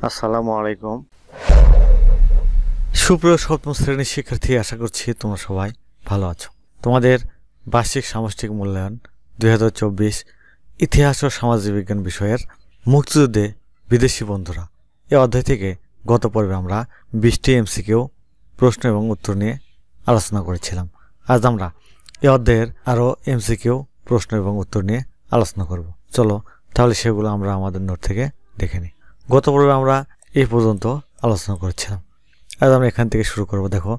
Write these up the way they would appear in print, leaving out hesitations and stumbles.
আসসালামু আলাইকুম। সুপ্রিয় সপ্তম শ্রেণীর শিক্ষার্থী, আশা করছি তোমরা সবাই ভালো আছো। তোমাদের বার্ষিক সামষ্টিক মূল্যায়ন 2024 ইতিহাস ও সামাজিক বিজ্ঞান বিষয়ের মুক্তিযুদ্ধে বিদেশি বন্ধুরা এই অধ্যায় থেকে গত পর্বে আমরা 20টি এমসিকিউ প্রশ্ন এবং উত্তর নিয়ে আলোচনা করেছিলাম। আজ আমরা এই অধ্যায়ের আরও এমসিকিউ প্রশ্ন এবং উত্তর নিয়ে আলোচনা করব। চলো তাহলে সেগুলো আমরা আমাদের নোট থেকে দেখে নিই। গত পর্বে আমরা এই পর্যন্ত আলোচনা করেছিলাম। আজ আমরা এখান থেকে শুরু করব। দেখো,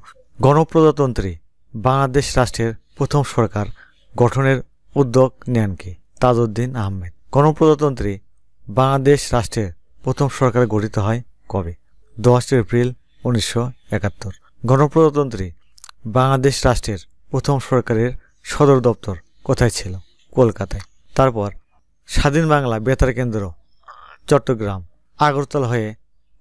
গণপ্রজাতন্ত্রী বাংলাদেশ রাষ্ট্রের প্রথম সরকার গঠনের উদ্যোগ নেন কে? তাজউদ্দিন আহমেদ। গণপ্রজাতন্ত্রী বাংলাদেশ রাষ্ট্রের প্রথম সরকার গঠিত হয় কবে? 10 এপ্রিল 1971। গণপ্রজাতন্ত্রী বাংলাদেশ রাষ্ট্রের প্রথম সরকারের সদর দপ্তর কোথায় ছিল? কলকাতায়। তারপর স্বাধীন বাংলা বেতার কেন্দ্র চট্টগ্রাম আগরতলা হয়ে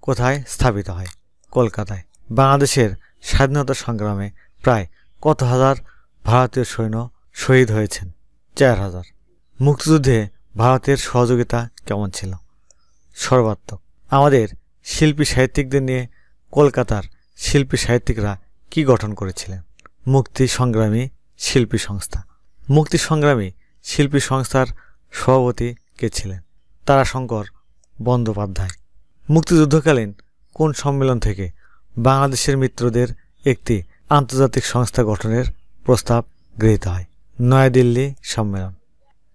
কোথায় স্থাপিত হয়? কলকাতায়। বাংলাদেশের স্বাধীনতা সংগ্রামে প্রায় কত হাজার ভারতীয় সৈন্য শহীদ হয়েছেন? 4000। মুক্তিযুদ্ধে ভারতের সহযোগিতা কেমন ছিল? সর্বাত্মক। আমাদের শিল্পী সাহিত্যিকদের নিয়ে কলকাতার শিল্পী সাহিত্যিকরা কি গঠন করেছিলেন? মুক্তি সংগ্রামী শিল্পী সংস্থা। মুক্তি সংগ্রামী শিল্পী সংস্থার সভাপতি কে ছিলেন? তারাশঙ্কর বন্দ্যোপাধ্যায়। মুক্তিযুদ্ধকালীন কোন সম্মেলন থেকে বাংলাদেশের মিত্রদের একটি আন্তর্জাতিক সংস্থা গঠনের প্রস্তাব গৃহীত হয়? নয়াদিল্লি সম্মেলন।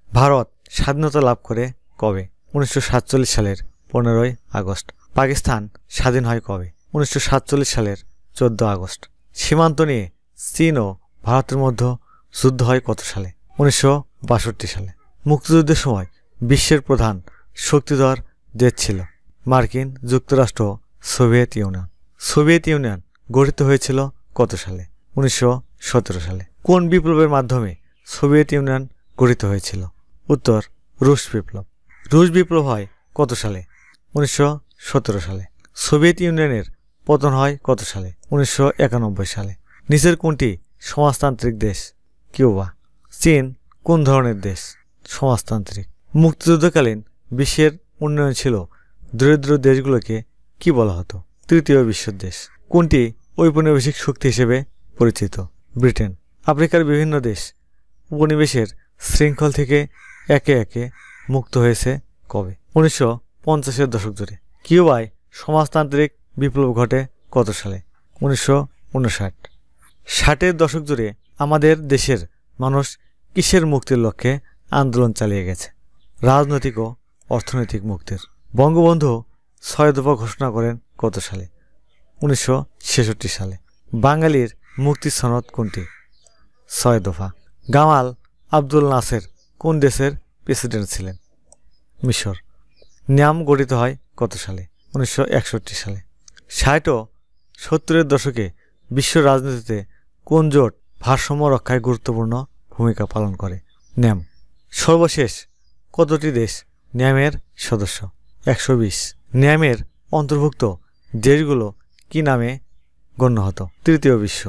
ভারত স্বাধীনতা লাভ করে কবে? 1947 সালের 15ই আগস্ট। পাকিস্তান স্বাধীন হয় কবে? 1947 সালের 14 আগস্ট। সীমান্ত নিয়ে চীন ও ভারতের মধ্যে যুদ্ধ হয় কত সালে? 1962 সালে। মুক্তিযুদ্ধের সময় বিশ্বের প্রধান শক্তিধর দেশ ছিল মার্কিন যুক্তরাষ্ট্র, সোভিয়েত ইউনিয়ন। সোভিয়েত ইউনিয়ন গঠিত হয়েছিল কত সালে? 1917 সালে। কোন বিপ্লবের মাধ্যমে সোভিয়েত ইউনিয়ন গঠিত হয়েছিল? উত্তর, রুশ বিপ্লব। রুশ বিপ্লব হয় কত সালে? 1917 সালে। সোভিয়েত ইউনিয়নের পতন হয় কত সালে? 1991 সালে। নিচের কোনটি সমাজতান্ত্রিক দেশ? কিউবা। চীন কোন ধরনের দেশ? সমাজতান্ত্রিক। মুক্তিযুদ্ধকালীন বিশ্বের উন্নয়ন ছিল দরিদ্র দেশগুলোকে কি বলা হতো? তৃতীয় বিশ্বের দেশ। কোনটি ঔপনিবেশিক শক্তি হিসেবে পরিচিত? ব্রিটেন। আফ্রিকার বিভিন্ন দেশ উপনিবেশের শৃঙ্খল থেকে একে একে মুক্ত হয়েছে কবে? 1950-এর দশক জুড়ে। কিউবায় সমাজতান্ত্রিক বিপ্লব ঘটে কত সালে? 1959। 60-এর দশক জুড়ে আমাদের দেশের মানুষ কিসের মুক্তির লক্ষ্যে আন্দোলন চালিয়ে গেছে? রাজনৈতিক ও অর্থনৈতিক মুক্তির। বঙ্গবন্ধু 6 দফা ঘোষণা করেন কত সালে? 1966 সালে। বাঙালির মুক্তি সনদ কোনটি? 6 দফা। গামাল আব্দুল নাসের কোন দেশের প্রেসিডেন্ট ছিলেন? মিশর। নিয়াম গঠিত হয় কত সালে? 1961 সালে। 60 ও 70-এর দশকে বিশ্ব রাজনীতিতে কোন জোট ভারসাম্য রক্ষায় গুরুত্বপূর্ণ ভূমিকা পালন করে? ন্যাম। সর্বশেষ কতটি দেশ ন্যামের সদস্য? 120। ন্যামের অন্তর্ভুক্ত দেশগুলো কি নামে গণ্য হতো? তৃতীয় বিশ্ব।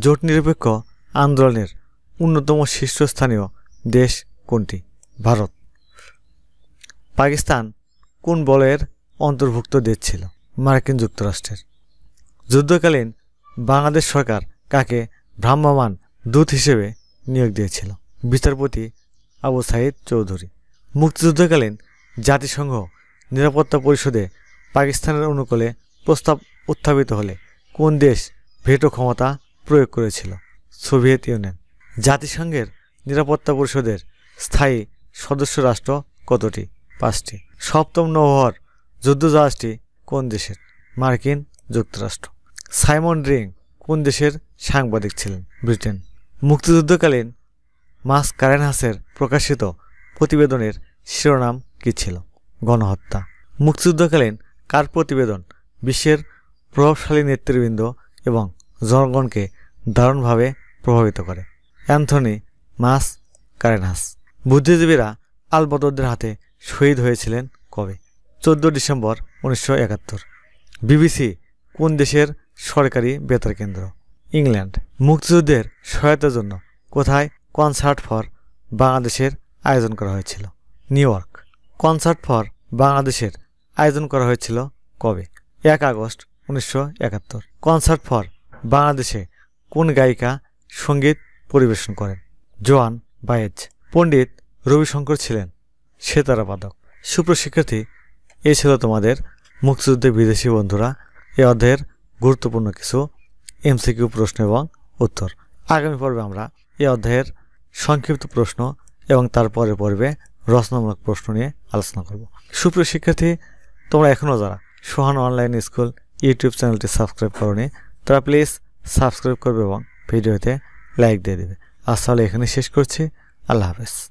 জোট নিরপেক্ষ আন্দোলনের অন্যতম শীর্ষস্থানীয় দেশ কোনটি? ভারত। পাকিস্তান কোন বলয়ের অন্তর্ভুক্ত দেশ ছিল? মার্কিন যুক্তরাষ্ট্রের। যুদ্ধকালীন বাংলাদেশ সরকার কাকে ভ্রাম্যমাণ দূত হিসেবে নিয়োগ দিয়েছিল? বিচারপতি আবু সাইদ চৌধুরী। মুক্তিযুদ্ধকালীন জাতিসংঘ নিরাপত্তা পরিষদে পাকিস্তানের অনুকূলে প্রস্তাব উত্থাপিত হলে কোন দেশ ভেটো ক্ষমতা প্রয়োগ করেছিল? Soviet union. জাতিসংঘের নিরাপত্তা পরিষদের স্থায়ী সদস্য রাষ্ট্র কতটি? 5টি। সপ্তম নৌবহর যুদ্ধজাহাজটি কোন দেশের? মার্কিন যুক্তরাষ্ট্র। সাইমন রিং কোন দেশের সাংবাদিক ছিলেন? ব্রিটেন। মুক্তিযুদ্ধকালীন মাসকারেনহাসের প্রকাশিত প্রতিবেদনের শিরোনাম কী ছিল? গণহত্যা। মুক্তিযুদ্ধকালীন কার প্রতিবেদন বিশ্বের প্রভাবশালী নেতৃবৃন্দ এবং জনগণকে দারুণভাবে প্রভাবিত করে? Anthony Mascarenhas. বুদ্ধিজীবীরা আলবদরদের হাতে শহীদ হয়েছিলেন কবে? 14 ডিসেম্বর 1971। বিবিসি কোন দেশের সরকারি বেতার কেন্দ্র? ইংল্যান্ড। মুক্তিযুদ্ধের সহায়তার জন্য কোথায় কনসার্ট ফর বাংলাদেশের আয়োজন করা হয়েছিল? New York. কনসার্ট ফর বাংলাদেশের আয়োজন করা হয়েছিল কবে? 1 আগস্ট 1971। কনসার্ট ফর বাংলাদেশে কোন গায়িকা সঙ্গীত পরিবেশন করেন? জোয়ান বায়েজ। পণ্ডিত রবিশঙ্কর ছিলেন সেতারাবাদক। সুপ্রশিক্ষার্থী, এই ছিল তোমাদের মুক্তিযুদ্ধে বিদেশি বন্ধুরা এই অধ্যায়ের গুরুত্বপূর্ণ কিছু এমসিকিউ প্রশ্ন এবং উত্তর। আগামী পর্বে আমরা এই অধ্যায়ের সংক্ষিপ্ত প্রশ্ন এবং তারপরে পর্বে রচনামূলক প্রশ্ন নিয়ে আলোচনা করব। সুপ্রিয় শিক্ষার্থী, তোমরা এখনও যারা সোহান অনলাইন স্কুল ইউটিউব চ্যানেলটি সাবস্ক্রাইব করোনি তারা প্লিজ সাবস্ক্রাইব করবে এবং ভিডিওতে লাইক দিয়ে দেবে। আজ তাহলে এখানে শেষ করছি। আল্লাহ হাফেজ।